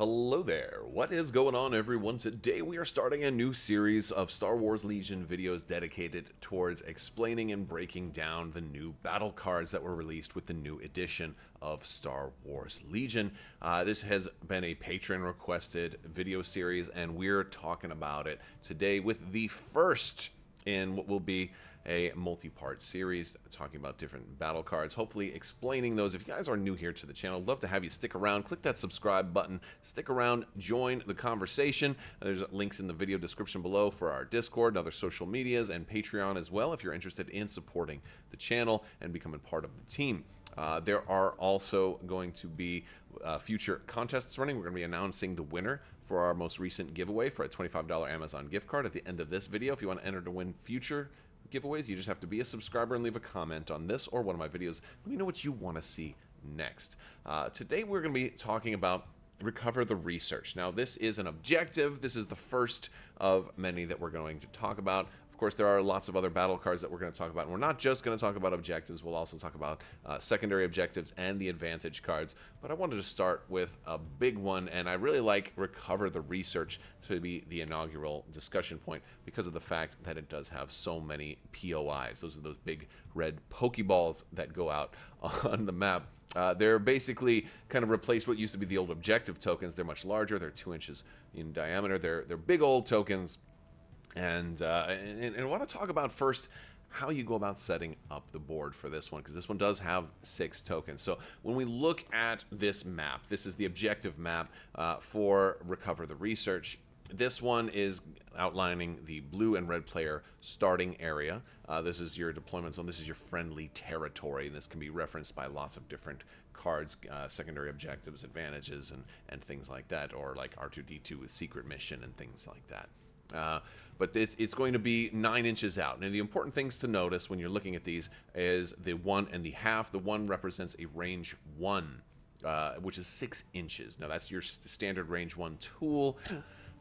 Hello there. What is going on, everyone? Today we are starting a new series of Star Wars Legion videos dedicated towards explaining and breaking down the new battle cards that were released with the new edition of Star Wars Legion. This has been a patron requested video series, and we're talking about it today with the first in what will be a multi-part series talking about different battle cards, hopefully explaining those. If you guys are new here to the channel, I'd love to have you stick around. Click that subscribe button, stick around, join the conversation. There's links in the video description below for our Discord and other social medias and Patreon as well if you're interested in supporting the channel and becoming part of the team. There are also going to be future contests running. We're going to be announcing the winner for our most recent giveaway for a $25 Amazon gift card at the end of this video. If you want to enter to win future giveaways, you just have to be a subscriber and leave a comment on this or one of my videos. Let me know what you want to see next. Today we're going to be talking about recover the research. Now this is an objective. This is the first of many that we're going to talk about. Of course, there are lots of other battle cards that we're going to talk about, and we're not just going to talk about objectives. We'll also talk about secondary objectives and the advantage cards. But I wanted to start with a big one, and I really like recover the research to be the inaugural discussion point because of the fact that it does have so many POIs. Those are those big red Pokeballs that go out on the map. They're basically kind of replaced what used to be the old objective tokens. They're much larger. They're 2 inches in diameter. They're big old tokens. And I want to talk about first how you go about setting up the board for this one, because this one does have 6 tokens. So when we look at this map, this is the objective map for Recover the Research. This one is outlining the blue and red player starting area. This is your deployment zone. This is your friendly territory, and this can be referenced by lots of different cards, secondary objectives, advantages, and things like that, or like R2-D2 with secret mission and things like that. But it's going to be 9 inches out. Now, the important things to notice when you're looking at these is the 1 and the half. The 1 represents a range 1, which is 6 inches. Now, that's your standard range 1 tool.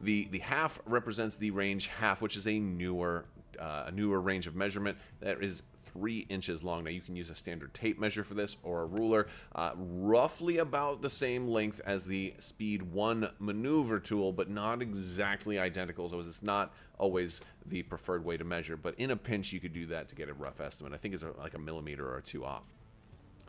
The half represents the range half, which is a newer range of measurement that is 3 inches long. Now, you can use a standard tape measure for this or a ruler, roughly about the same length as the Speed 1 maneuver tool, but not exactly identical, so it's not always the preferred way to measure. But in a pinch, you could do that to get a rough estimate. I think it's like a millimeter or 2 off.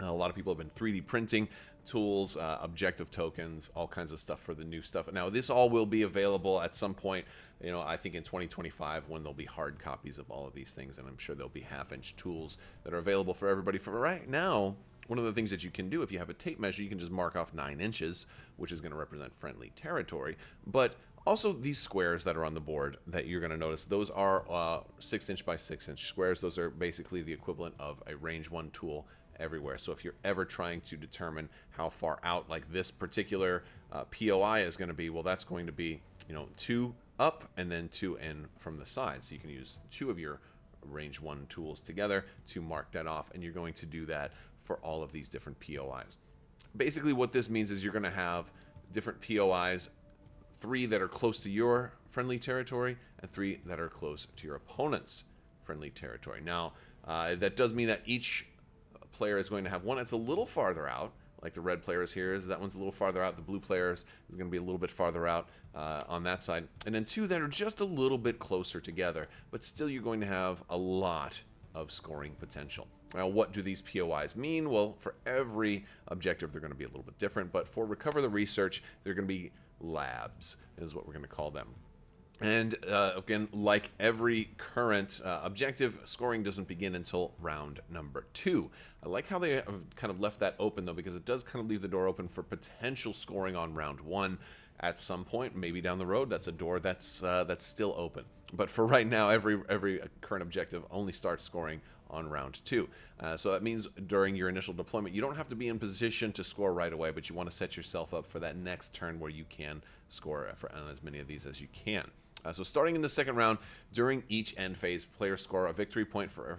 A lot of people have been 3D printing tools, objective tokens, all kinds of stuff for the new stuff. Now, this all will be available at some point, I think in 2025 when there'll be hard copies of all of these things, and I'm sure there'll be half-inch tools that are available for everybody. For right now, one of the things that you can do, if you have a tape measure, you can just mark off 9 inches, which is going to represent friendly territory. But also these squares that are on the board that you're going to notice, those are 6 inch by 6 inch squares. Those are basically the equivalent of a range 1 tool everywhere. So if you're ever trying to determine how far out like this particular POI is going to be, well, that's going to be 2 up and then 2 in from the side. So you can use 2 of your range 1 tools together to mark that off, and you're going to do that for all of these different POIs. Basically what this means is you're going to have different POIs, 3 that are close to your friendly territory and 3 that are close to your opponent's friendly territory. Now, that does mean that each player is going to have one that's a little farther out, like the red player is here. That one's a little farther out. The blue player is going to be a little bit farther out on that side. And then 2 that are just a little bit closer together, but still you're going to have a lot of scoring potential. Now, what do these POIs mean? Well, for every objective, they're going to be a little bit different, but for Recover the Research, they're going to be labs, is what we're going to call them. And again, like every current objective, scoring doesn't begin until round number 2. I like how they have kind of left that open, though, because it does kind of leave the door open for potential scoring on round 1 at some point, maybe down the road. That's a door that's still open. But for right now, every current objective only starts scoring on round 2. So that means during your initial deployment, you don't have to be in position to score right away, but you want to set yourself up for that next turn where you can score on as many of these as you can. So starting in the second round, during each end phase, players score a victory point for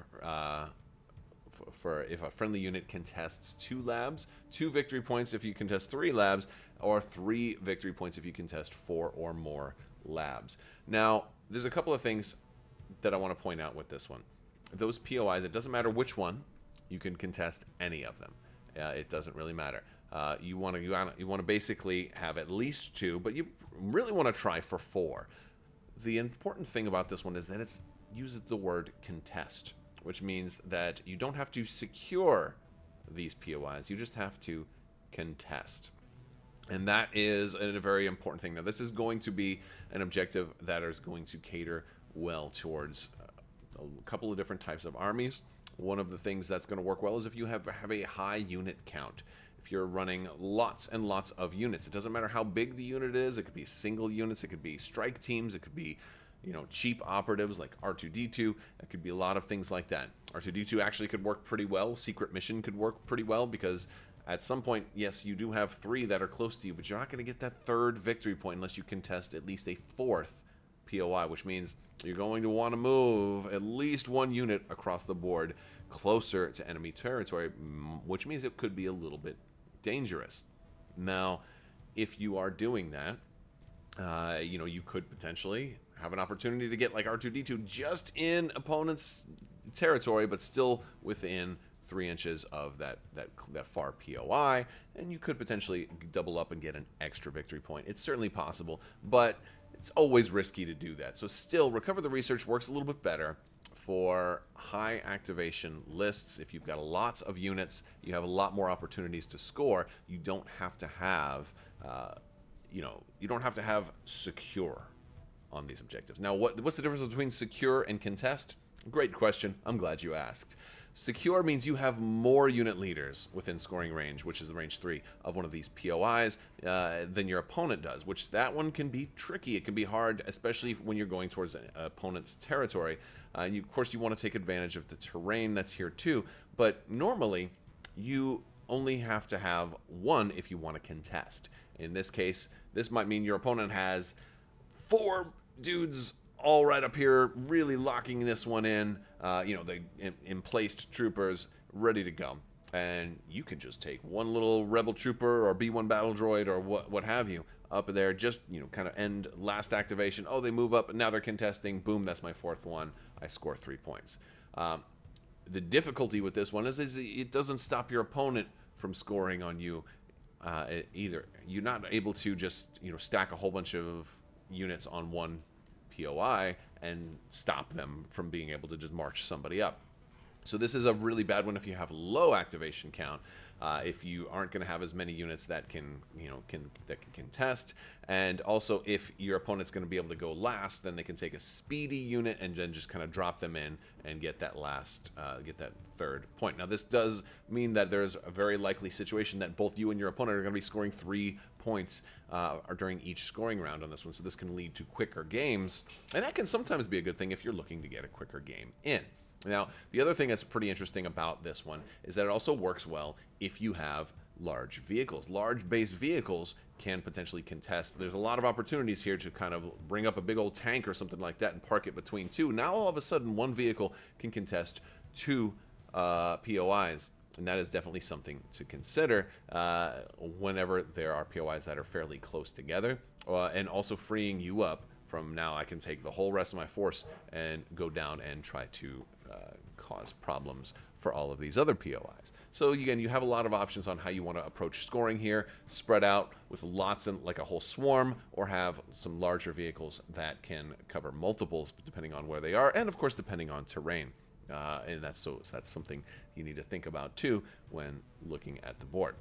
if a friendly unit contests 2 labs, 2 victory points if you contest 3 labs, or 3 victory points if you contest 4 or more labs. Now, there's a couple of things that I want to point out with this one. Those POIs, it doesn't matter which one, you can contest any of them. It doesn't really matter. You want to basically have at least 2, but you really want to try for 4. The important thing about this one is that it uses the word contest, which means that you don't have to secure these POIs, you just have to contest. And that is a very important thing. Now, this is going to be an objective that is going to cater well towards a couple of different types of armies. One of the things that's going to work well is if you have a high unit count. If you're running lots and lots of units, it doesn't matter how big the unit is. It could be single units, it could be strike teams, it could be, cheap operatives like R2-D2. It could be a lot of things like that. R2-D2 actually could work pretty well. Secret Mission could work pretty well because at some point, yes, you do have 3 that are close to you, but you're not going to get that 3rd victory point unless you contest at least a 4th POI, which means you're going to want to move at least 1 unit across the board closer to enemy territory, which means it could be a little bit dangerous. Now, if you are doing that, you could potentially have an opportunity to get like R2-D2 just in opponent's territory, but still within 3 inches of that far POI, and you could potentially double up and get an extra victory point. It's certainly possible, but it's always risky to do that. So still, Recover the Research works a little bit better for high activation lists. If you've got lots of units, you have a lot more opportunities to score. You don't have to have, you don't have to have secure on these objectives. Now, what's the difference between secure and contest? Great question. I'm glad you asked. Secure means you have more unit leaders within scoring range, which is the range 3 of one of these POIs, than your opponent does, which that one can be tricky. It can be hard, especially when you're going towards an opponent's territory. Of course, you want to take advantage of the terrain that's here too, but normally you only have to have 1 if you want to contest. In this case, this might mean your opponent has 4 dudes all right up here, really locking this one in, the emplaced troopers ready to go. And you can just take 1 little rebel trooper or B1 battle droid or what have you up there, just, kind of end last activation. Oh, they move up and now they're contesting. Boom, that's my 4th one. I score 3 points. The difficulty with this one is it doesn't stop your opponent from scoring on you either. You're not able to just, stack a whole bunch of units on 1 POI and stop them from being able to just march somebody up. So this is a really bad one if you have low activation count. If you aren't going to have as many units that can contest, and also if your opponent's going to be able to go last, then they can take a speedy unit and then just kind of drop them in and get that get that 3rd point. Now this does mean that there's a very likely situation that both you and your opponent are going to be scoring 3 points during each scoring round on this one. So this can lead to quicker games, and that can sometimes be a good thing if you're looking to get a quicker game in. Now, the other thing that's pretty interesting about this one is that it also works well if you have large vehicles. Large base vehicles can potentially contest. There's a lot of opportunities here to kind of bring up a big old tank or something like that and park it between 2. Now, all of a sudden, 1 vehicle can contest 2 POIs. And that is definitely something to consider whenever there are POIs that are fairly close together, and also freeing you up from now I can take the whole rest of my force and go down and try to cause problems for all of these other POIs. So again, you have a lot of options on how you want to approach scoring here, spread out with lots and like a whole swarm, or have some larger vehicles that can cover multiples depending on where they are, and of course depending on terrain. And that's something you need to think about too when looking at the board.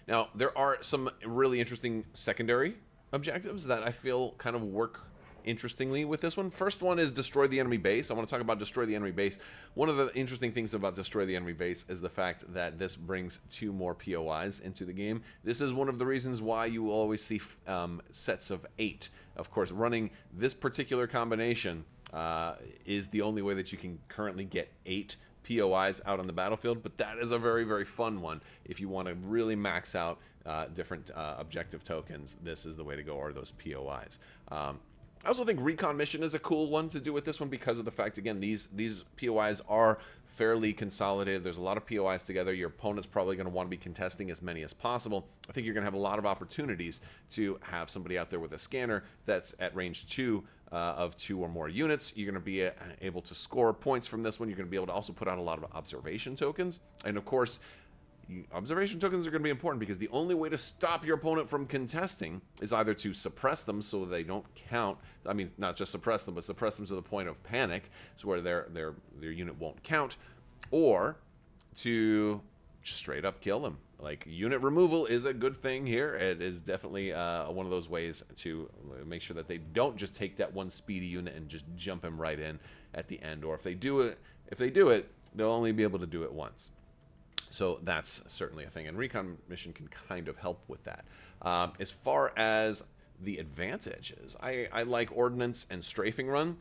Now, there are some really interesting secondary objectives that I feel kind of work interestingly with this one. First one is Destroy the Enemy Base. I want to talk about Destroy the Enemy Base. One of the interesting things about Destroy the Enemy Base is the fact that this brings 2 more POIs into the game. This is one of the reasons why you will always see sets of 8. Of course, running this particular combination is the only way that you can currently get 8 POIs out on the battlefield, but that is a very, very fun one. If you want to really max out different objective tokens, this is the way to go, or those POIs. I also think Recon Mission is a cool one to do with this one because of the fact, again, these POIs are fairly consolidated. There's a lot of POIs together. Your opponent's probably going to want to be contesting as many as possible. I think you're going to have a lot of opportunities to have somebody out there with a scanner that's at range 2 of 2 or more units. You're going to be able to score points from this one. You're going to be able to also put out a lot of observation tokens. And of course, observation tokens are going to be important because the only way to stop your opponent from contesting is either to suppress them so they don't count. I mean, not just suppress them, but suppress them to the point of panic, so where their unit won't count, or to just straight up kill them. Like, unit removal is a good thing here. It is definitely one of those ways to make sure that they don't just take that one speedy unit and just jump him right in at the end. Or if they do it, they'll only be able to do it once. So that's certainly a thing, and recon mission can kind of help with that. As far as the advantages, I like ordnance and strafing run.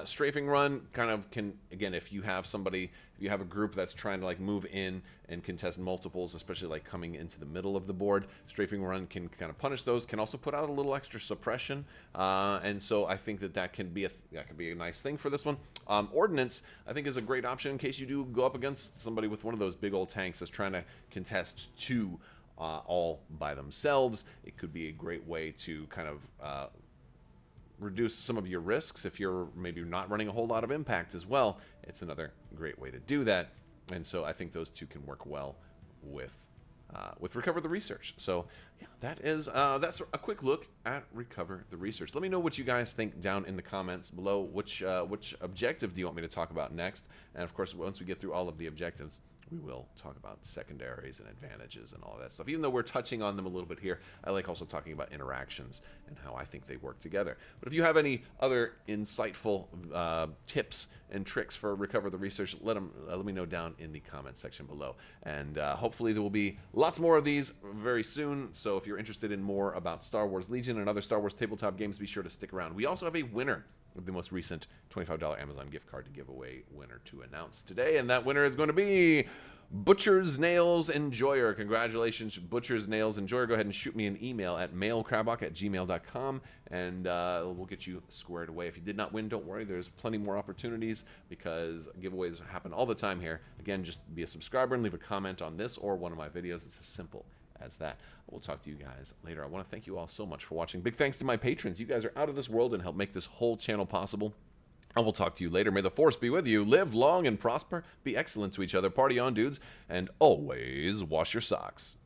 Strafing run kind of can, again, if you have a group that's trying to like move in and contest multiples, especially like coming into the middle of the board, strafing run can kind of punish those, can also put out a little extra suppression, and so I think that can be a nice thing for this one. Ordnance, I think, is a great option in case you do go up against somebody with one of those big old tanks that's trying to contest two all by themselves. It could be a great way to kind of reduce some of your risks if you're maybe not running a whole lot of impact as well. It's another great way to do that, and so I think those two can work well with Recover the Research. So yeah, that's a quick look at Recover the Research. Let me know what you guys think down in the comments below. Which objective do you want me to talk about next? And of course, once we get through all of the objectives, we will talk about secondaries and advantages and all of that stuff. Even though we're touching on them a little bit here, I like also talking about interactions and how I think they work together. But if you have any other insightful tips and tricks for Recover the Research, let me know down in the comments section below. And hopefully there will be lots more of these very soon. So if you're interested in more about Star Wars Legion and other Star Wars tabletop games, be sure to stick around. We also have a winner of the most recent $25 Amazon gift card to give away, winner to announce today, and that winner is going to be Butcher's Nails Enjoyer. Congratulations, Butcher's Nails Enjoyer. Go ahead and shoot me an email at mailcrabbok@gmail.com, and we'll get you squared away. If you did not win, don't worry. There's plenty more opportunities because giveaways happen all the time here. Again, just be a subscriber and leave a comment on this or one of my videos. It's as simple as that. We'll talk to you guys later. I want to thank you all so much for watching. Big thanks to my patrons. You guys are out of this world and help make this whole channel possible. I will talk to you later. May the Force be with you. Live long and prosper. Be excellent to each other. Party on, dudes. And always wash your socks.